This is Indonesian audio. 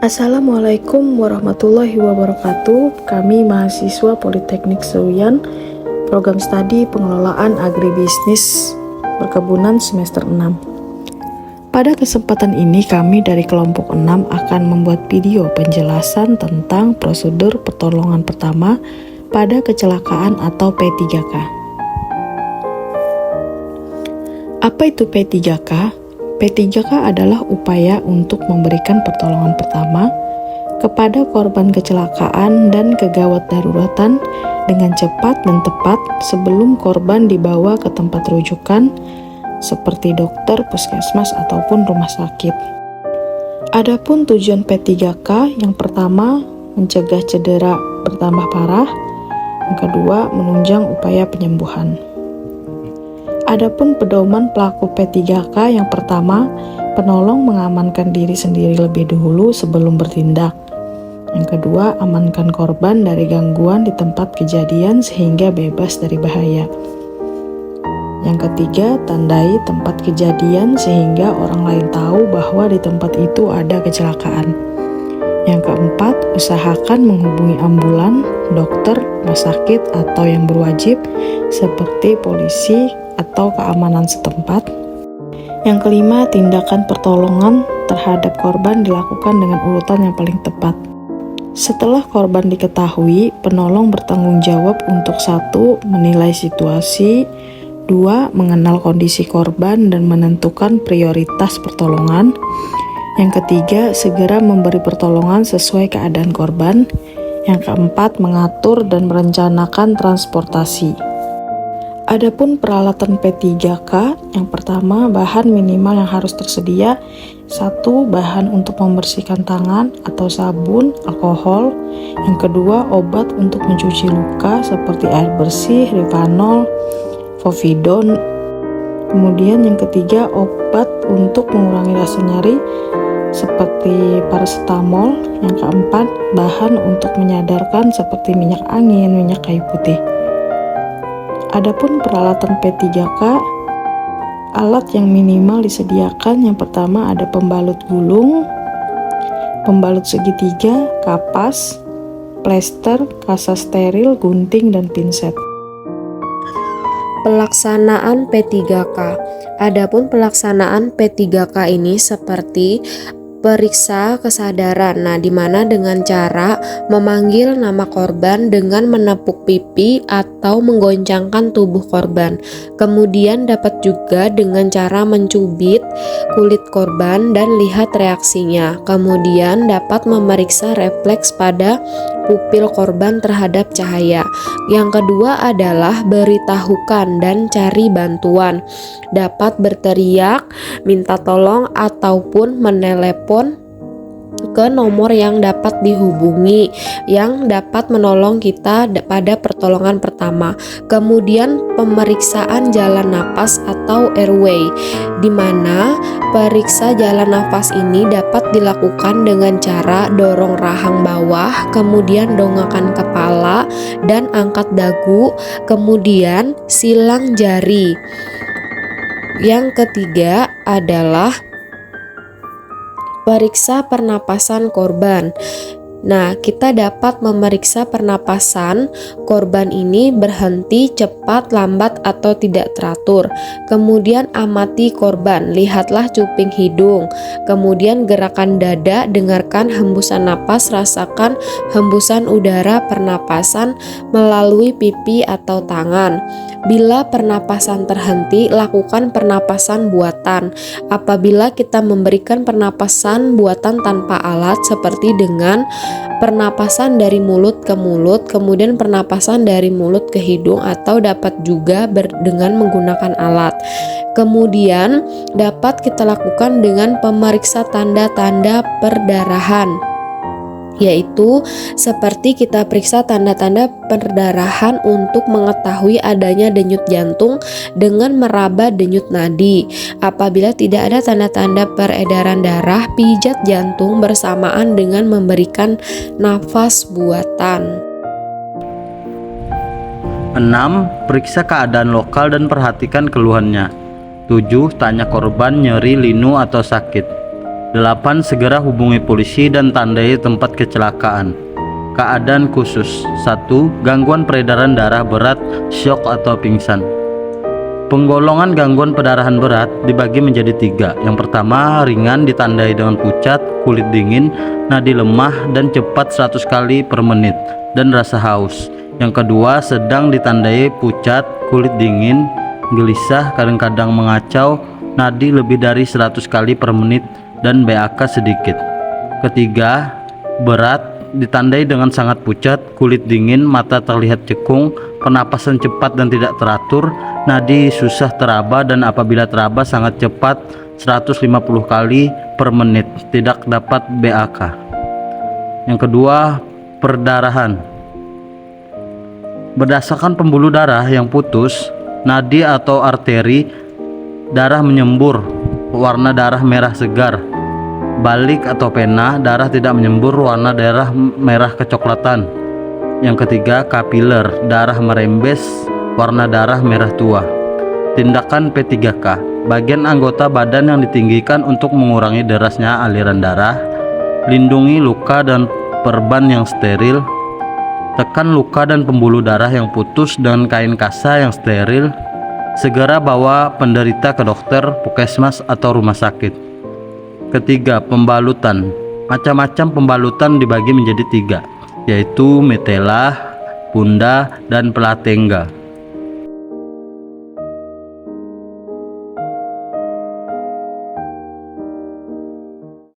Assalamualaikum warahmatullahi wabarakatuh. Kami mahasiswa Politeknik Seruyan, program studi pengelolaan agribisnis perkebunan semester 6. Pada kesempatan ini kami dari kelompok 6 akan membuat video penjelasan tentang prosedur pertolongan pertama pada kecelakaan atau P3K. Apa itu P3K? P3K adalah upaya untuk memberikan pertolongan pertama kepada korban kecelakaan dan kegawat daruratan dengan cepat dan tepat sebelum korban dibawa ke tempat rujukan seperti dokter, puskesmas, ataupun rumah sakit. Adapun tujuan P3K, yang pertama mencegah cedera bertambah parah, yang kedua menunjang upaya penyembuhan. Adapun pedoman pelaku P3K, yang pertama, penolong mengamankan diri sendiri lebih dahulu sebelum bertindak. Yang kedua, amankan korban dari gangguan di tempat kejadian sehingga bebas dari bahaya. Yang ketiga, tandai tempat kejadian sehingga orang lain tahu bahwa di tempat itu ada kecelakaan. Yang keempat, usahakan menghubungi ambulan, dokter, rumah sakit, atau yang berwajib seperti polisi atau keamanan setempat. Yang kelima, tindakan pertolongan terhadap korban dilakukan dengan urutan yang paling tepat. Setelah korban diketahui, penolong bertanggung jawab untuk 1. Menilai situasi, 2. Mengenal kondisi korban dan menentukan prioritas pertolongan. Yang ketiga, segera memberi pertolongan sesuai keadaan korban. Yang keempat, mengatur dan merencanakan transportasi. Adapun peralatan P3K, yang pertama, bahan minimal yang harus tersedia. 1. Bahan untuk membersihkan tangan atau sabun, alkohol. Yang kedua, obat untuk mencuci luka seperti air bersih, Rivanol, Povidone. Kemudian yang ketiga, obat untuk mengurangi rasa nyeri seperti paracetamol. Yang keempat, bahan untuk menyadarkan seperti minyak angin, minyak kayu putih. Adapun peralatan P3K, alat yang minimal disediakan, yang pertama ada pembalut gulung, pembalut segitiga, kapas, plester, kasa steril, gunting, dan pinset. Pelaksanaan P3K. Adapun pelaksanaan P3K ini seperti periksa kesadaran. Nah, dimana dengan cara memanggil nama korban dengan menepuk pipi atau menggoncangkan tubuh korban. Kemudian dapat juga dengan cara mencubit kulit korban dan lihat reaksinya. Kemudian dapat memeriksa refleks pada pupil korban terhadap cahaya. Yang kedua adalah beritahukan dan cari bantuan. Dapat berteriak, minta tolong, ataupun menelepon ke nomor yang dapat dihubungi yang dapat menolong kita pada pertolongan pertama. Kemudian pemeriksaan jalan napas atau airway, di mana periksa jalan nafas ini dapat dilakukan dengan cara dorong rahang bawah, kemudian dongakkan kepala dan angkat dagu, kemudian silang jari. Yang ketiga adalah periksa pernapasan korban. Nah, kita dapat memeriksa pernapasan korban ini berhenti, cepat, lambat, atau tidak teratur. Kemudian amati korban, lihatlah cuping hidung. Kemudian gerakan dada, dengarkan hembusan napas, rasakan hembusan udara pernapasan melalui pipi atau tangan. Bila pernapasan terhenti, lakukan pernapasan buatan. Apabila kita memberikan pernapasan buatan tanpa alat seperti dengan pernapasan dari mulut ke mulut, kemudian pernapasan dari mulut ke hidung, atau dapat juga dengan menggunakan alat. Kemudian dapat kita lakukan dengan pemeriksa tanda-tanda perdarahan, yaitu seperti kita periksa tanda-tanda perdarahan untuk mengetahui adanya denyut jantung dengan meraba denyut nadi. Apabila tidak ada tanda-tanda peredaran darah, pijat jantung bersamaan dengan memberikan nafas buatan. 6. Periksa keadaan lokal dan perhatikan keluhannya. 7. Tanya korban nyeri, linu, atau sakit. 8. Segera hubungi polisi dan tandai tempat kecelakaan. Keadaan khusus. 1. Gangguan peredaran darah berat, syok atau pingsan. Penggolongan gangguan pendarahan berat dibagi menjadi 3. Yang pertama, ringan ditandai dengan pucat, kulit dingin, nadi lemah dan cepat 100 kali per menit, dan rasa haus. Yang kedua, sedang ditandai pucat, kulit dingin, gelisah, kadang-kadang mengacau, nadi lebih dari 100 kali per menit, dan BAK sedikit. Ketiga, berat ditandai dengan sangat pucat, kulit dingin, mata terlihat cekung, pernapasan cepat dan tidak teratur, nadi susah teraba, dan apabila teraba sangat cepat 150 kali per menit, tidak dapat BAK. Yang kedua, perdarahan. Berdasarkan pembuluh darah yang putus, nadi atau arteri, darah menyembur, warna darah merah segar. Balik atau pena, darah tidak menyembur, warna darah merah kecoklatan. Yang ketiga, kapiler, darah merembes, warna darah merah tua. Tindakan P3K, bagian anggota badan yang ditinggikan untuk mengurangi derasnya aliran darah. Lindungi luka dan perban yang steril. Tekan luka dan pembuluh darah yang putus dengan kain kasa yang steril. Segera bawa penderita ke dokter, puskesmas atau rumah sakit. Ketiga, pembalutan. Macam-macam pembalutan dibagi menjadi 3, yaitu metela, punda, dan pelatengga.